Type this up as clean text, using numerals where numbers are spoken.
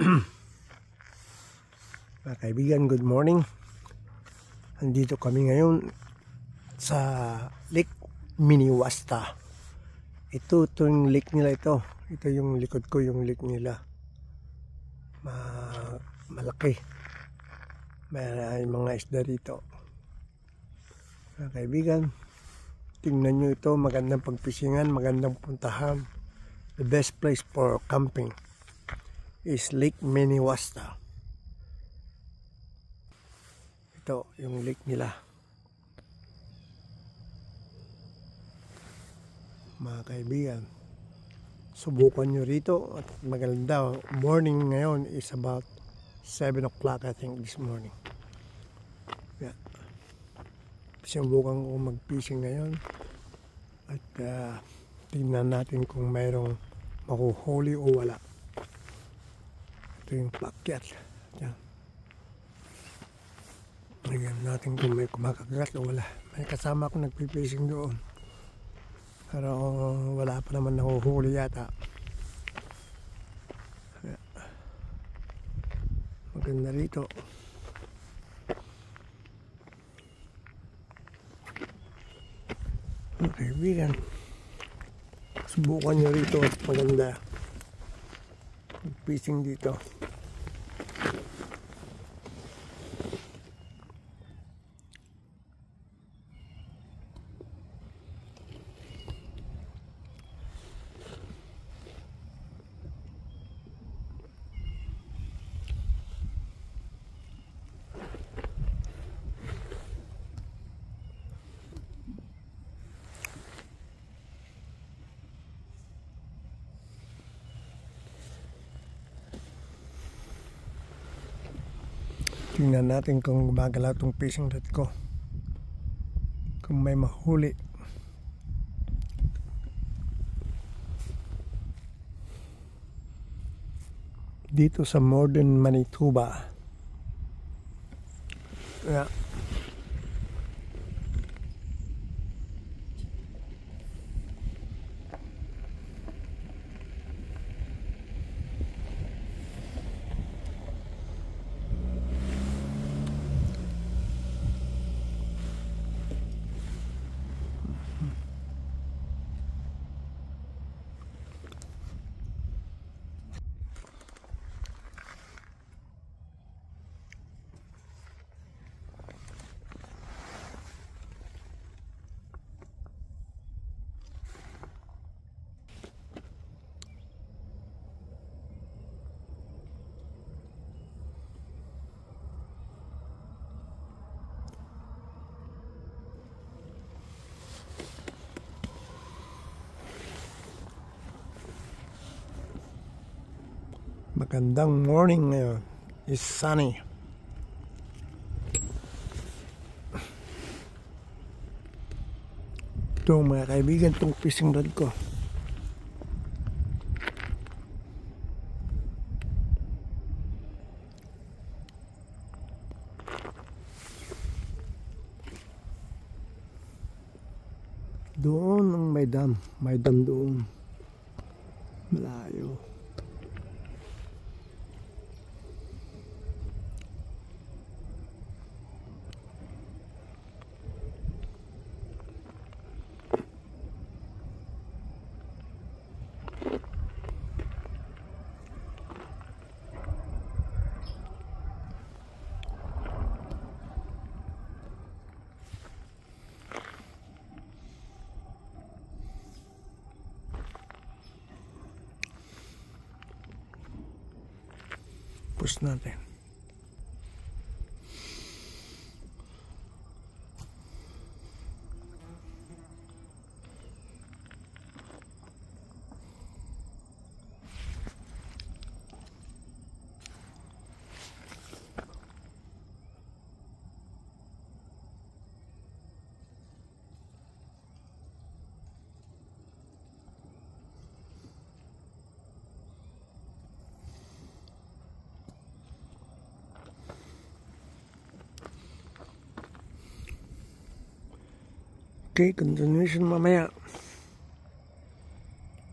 Mga kaibigan, good morning. Andito kami ngayon sa Lake Minnewaska. Ito yung lake nila ito. Ito yung likod ko, yung lake nila. Malaki. May mga isda dito. Mga kaibigan, tingnan nyo ito. Magandang pagpisingan, magandang puntahan. The best place for camping is Lake Minnewaska. Ito yung lake nila. Mga kaibigan, subukan nyo rito at maganda. Morning ngayon is about 7 o'clock I think this morning. Yeah. Subukan ko mag-fishing ngayon at tingnan natin kung mayroong makuhuli o wala. Ito yung plakyat. Yan. Tingnan natin kung may kumakagat o wala. May kasama ako nagpipishing doon. Pero wala pa naman nahuhuli yata. Maganda rito. Mga kaibigan, subukan nyo rito at maganda. Fishing dito. Tingnan natin kung gumagalaw itong fishing rod ko. Kung may mahuli. Dito sa Northern Manitoba. Yeah. Magandang morning ngayon. It's sunny. Ito mga kaibigan, itong fishing rod ko. Doon ang may dam. May dam doon. Malayo. Push natin. Okay, continuation mamaya.